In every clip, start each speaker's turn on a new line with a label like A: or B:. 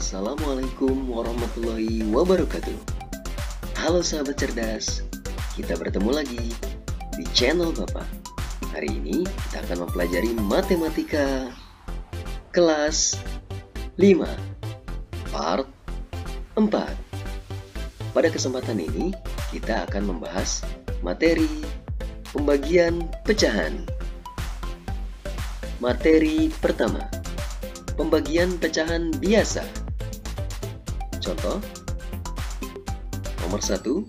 A: Assalamualaikum warahmatullahi wabarakatuh. Halo sahabat cerdas, kita bertemu lagi di channel Bapak. Hari ini kita akan mempelajari matematika kelas 5 part 4. Pada kesempatan ini kita akan membahas materi pembagian pecahan. Materi pertama, pembagian pecahan biasa. Contoh, nomor 1,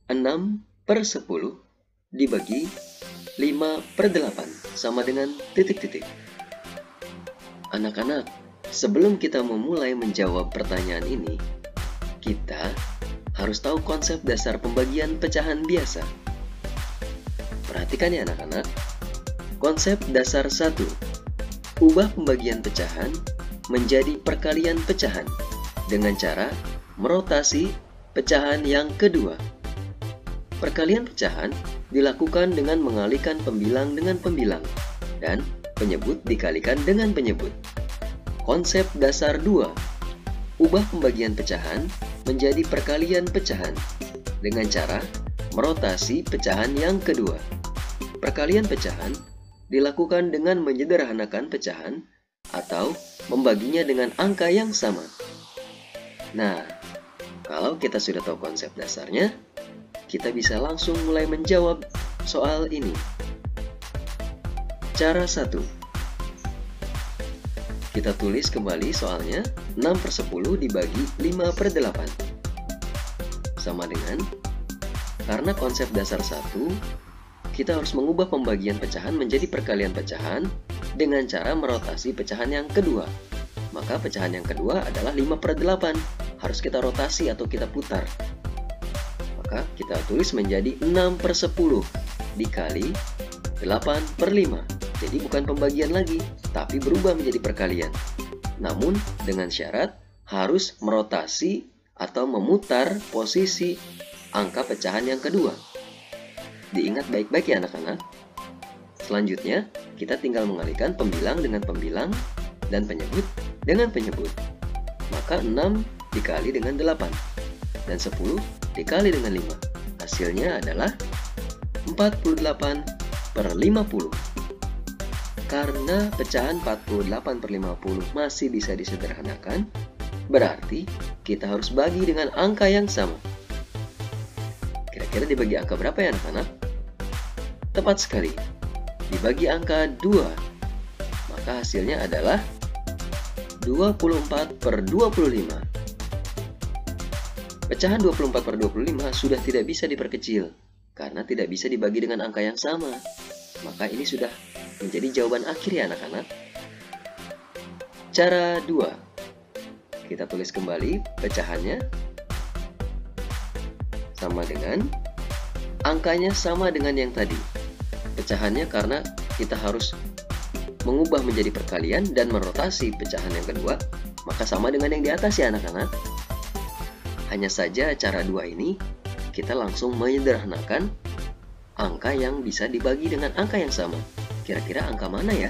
A: 6/10 dibagi 5/8 sama dengan titik-titik. Anak-anak, sebelum kita memulai menjawab pertanyaan ini, kita harus tahu konsep dasar pembagian pecahan biasa. Perhatikan ya anak-anak, konsep dasar 1, ubah pembagian pecahan menjadi perkalian pecahan dengan cara merotasi pecahan yang kedua. Perkalian pecahan dilakukan dengan mengalihkan pembilang dengan pembilang dan penyebut dikalikan dengan penyebut. Konsep dasar 2, ubah pembagian pecahan menjadi perkalian pecahan dengan cara merotasi pecahan yang kedua. Perkalian pecahan dilakukan dengan menyederhanakan pecahan atau membaginya dengan angka yang sama. Nah, kalau kita sudah tahu konsep dasarnya, kita bisa langsung mulai menjawab soal ini. Cara 1. Kita tulis kembali soalnya, 6/10 dibagi 5/8. Sama dengan, karena konsep dasar 1, kita harus mengubah pembagian pecahan menjadi perkalian pecahan dengan cara merotasi pecahan yang kedua. Maka pecahan yang kedua adalah 5/8. Harus kita rotasi atau kita putar. Maka kita tulis menjadi 6/10 dikali 8/5. Jadi bukan pembagian lagi, tapi berubah menjadi perkalian. Namun dengan syarat harus merotasi atau memutar posisi angka pecahan yang kedua. Diingat baik-baik ya anak-anak. Selanjutnya, kita tinggal mengalihkan pembilang dengan pembilang dan penyebut dengan penyebut. Maka 6 dikali dengan 8 dan 10 dikali dengan 5. Hasilnya adalah 48/50. Karena pecahan 48/50 masih bisa disederhanakan, berarti kita harus bagi dengan angka yang sama. Kira-kira dibagi angka berapa ya anak-anak? Tepat sekali, dibagi angka 2. Maka hasilnya adalah 24/25. Pecahan 24/25 sudah tidak bisa diperkecil karena tidak bisa dibagi dengan angka yang sama. Maka ini sudah menjadi jawaban akhir ya anak-anak. Cara 2. Kita tulis kembali pecahannya. Sama dengan, angkanya sama dengan yang tadi. Pecahannya karena kita harus mengubah menjadi perkalian dan merotasi pecahan yang kedua, maka sama dengan yang di atas ya anak-anak. Hanya saja cara 2 ini, kita langsung menyederhanakan angka yang bisa dibagi dengan angka yang sama. Kira-kira angka mana ya?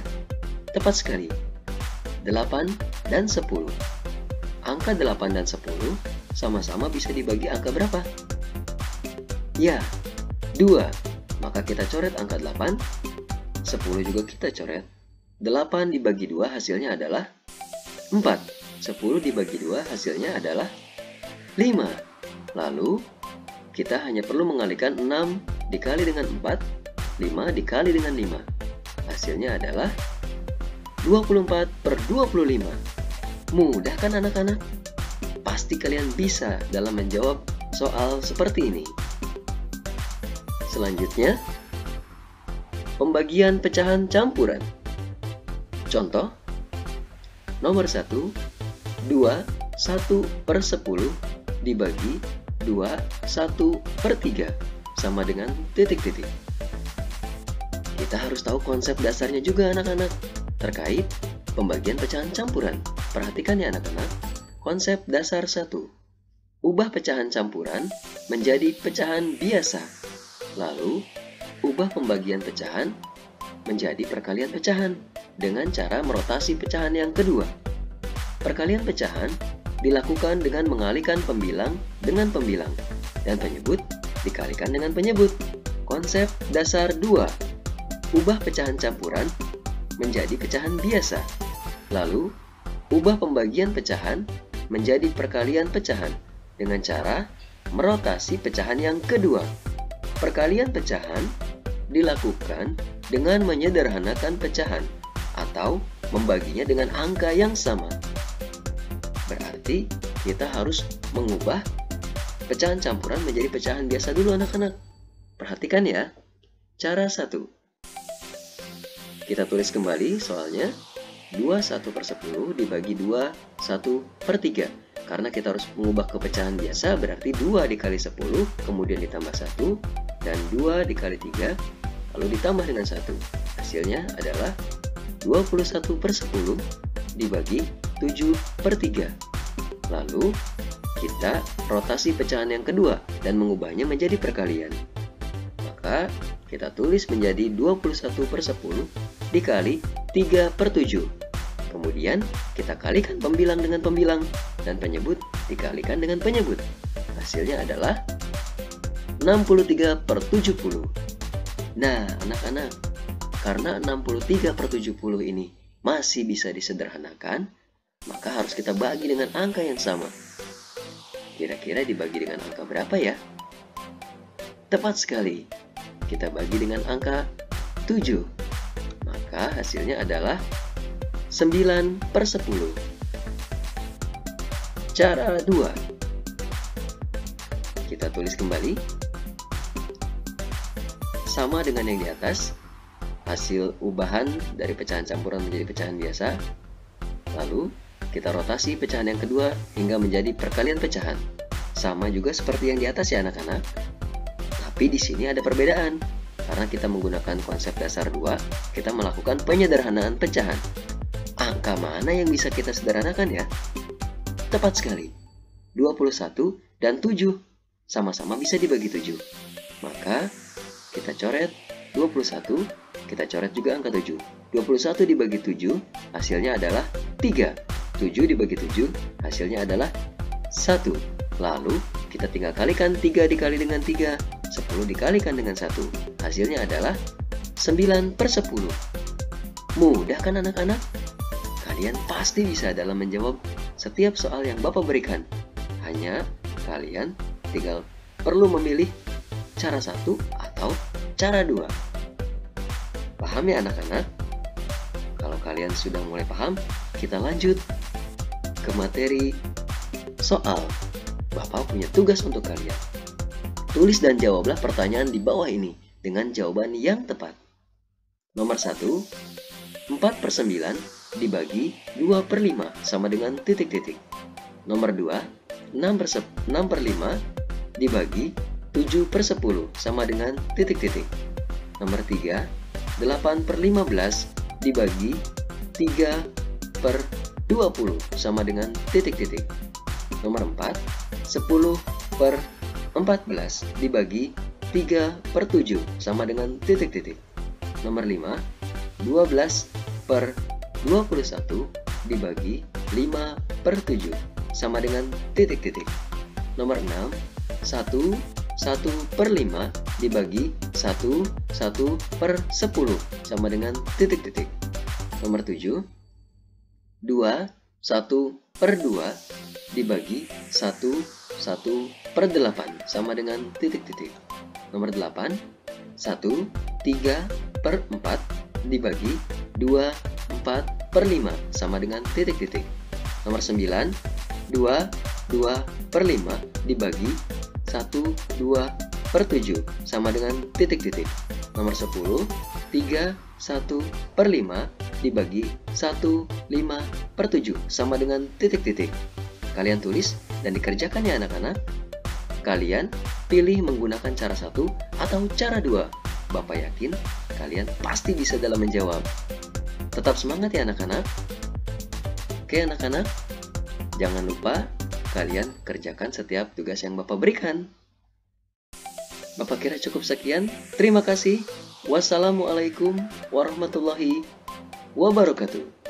A: Tepat sekali, 8 dan 10. Angka 8 dan 10 sama-sama bisa dibagi angka berapa? Ya, 2. Maka kita coret angka 8, 10 juga kita coret. 8 dibagi 2 hasilnya adalah 4. 10 dibagi 2 hasilnya adalah 5. Lalu, kita hanya perlu mengalihkan 6 dikali dengan 4, 5 dikali dengan 5. Hasilnya adalah 24/25. Mudah kan anak-anak? Pasti kalian bisa dalam menjawab soal seperti ini. Selanjutnya, pembagian pecahan campuran. Contoh, nomor 1, 2 1/10 dibagi 2 1/3 sama dengan titik-titik. Kita harus tahu konsep dasarnya juga anak-anak terkait pembagian pecahan campuran. Perhatikan ya anak-anak, konsep dasar 1, ubah pecahan campuran menjadi pecahan biasa. Lalu, ubah pembagian pecahan menjadi perkalian pecahan dengan cara merotasi pecahan yang kedua. Perkalian pecahan dilakukan dengan mengalihkan pembilang dengan pembilang, dan penyebut dikalikan dengan penyebut. Konsep dasar 2. Ubah pecahan campuran menjadi pecahan biasa. Lalu, ubah pembagian pecahan menjadi perkalian pecahan dengan cara merotasi pecahan yang kedua. Perkalian pecahan dilakukan dengan menyederhanakan pecahan atau membaginya dengan angka yang sama. Berarti kita harus mengubah pecahan campuran menjadi pecahan biasa dulu anak-anak. Perhatikan ya. Cara 1. Kita tulis kembali soalnya. 21/10 dibagi 21/3. Karena kita harus mengubah ke pecahan biasa, berarti 2 dikali 10, kemudian ditambah 1, dan 2 dikali 3, lalu ditambah dengan 1. Hasilnya adalah 21/10 dibagi 7/3. Lalu kita rotasi pecahan yang kedua dan mengubahnya menjadi perkalian. Maka kita tulis menjadi 21/10 dikali 3/7. Kemudian kita kalikan pembilang dengan pembilang dan penyebut dikalikan dengan penyebut. Hasilnya adalah 63/70. Nah, anak-anak, karena 63/70 ini masih bisa disederhanakan, maka harus kita bagi dengan angka yang sama. Kira-kira dibagi dengan angka berapa ya? Tepat sekali, kita bagi dengan angka 7. Maka hasilnya adalah 9/10. Cara 2. Kita tulis kembali. Sama dengan yang di atas, hasil ubahan dari pecahan campuran menjadi pecahan biasa. Lalu, kita rotasi pecahan yang kedua hingga menjadi perkalian pecahan. Sama juga seperti yang di atas ya anak-anak. Tapi di sini ada perbedaan. Karena kita menggunakan konsep dasar 2, kita melakukan penyederhanaan pecahan. Angka mana yang bisa kita sederhanakan ya? Tepat sekali. 21 dan 7 sama-sama bisa dibagi 7. Maka kita coret 21, kita coret juga angka 7. 21 dibagi 7 hasilnya adalah 3. 7 dibagi 7 hasilnya adalah 1. Lalu kita tinggal kalikan 3 dikali dengan 3, 10 dikalikan dengan 1. Hasilnya adalah 9/10. Mudah kan anak-anak? Kalian pasti bisa dalam menjawab setiap soal yang Bapak berikan. Hanya kalian tinggal perlu memilih cara 1 atau cara 2. Paham ya anak-anak? Kalau kalian sudah mulai paham, kita lanjut ke materi soal. Bapak punya tugas untuk kalian. Tulis dan jawablah pertanyaan di bawah ini dengan jawaban yang tepat. Nomor 1, 4/9 dibagi 2/5 sama dengan titik-titik. Nomor 2, 6/5 dibagi 7/10 sama dengan titik-titik. Nomor 3, 8/15 dibagi 3/20 sama dengan titik-titik. Nomor 4, 10/14 dibagi 3/7 sama dengan titik-titik. Nomor 5, 12/21 dibagi 5/7 sama dengan titik-titik. Nomor 6, 1/5 dibagi 1/10 sama dengan titik-titik. Nomor 7, 1/2 dibagi 1/8 sama dengan titik-titik. Nomor 8, 1/3/4 dibagi 2/4/5 sama dengan titik-titik. Nomor 9, 2/5 dibagi 1/7 sama dengan titik-titik. Nomor 10, 3/1/5 dibagi 1/5/7 sama dengan titik-titik. Kalian tulis dan dikerjakan ya anak-anak. Kalian pilih menggunakan cara 1 atau cara 2. Bapak yakin kalian pasti bisa dalam menjawab. Tetap semangat ya anak-anak. Oke anak-anak, jangan lupa kalian kerjakan setiap tugas yang Bapak berikan. Bapak kira cukup sekian. Terima kasih. Wassalamualaikum warahmatullahi wabarakatuh.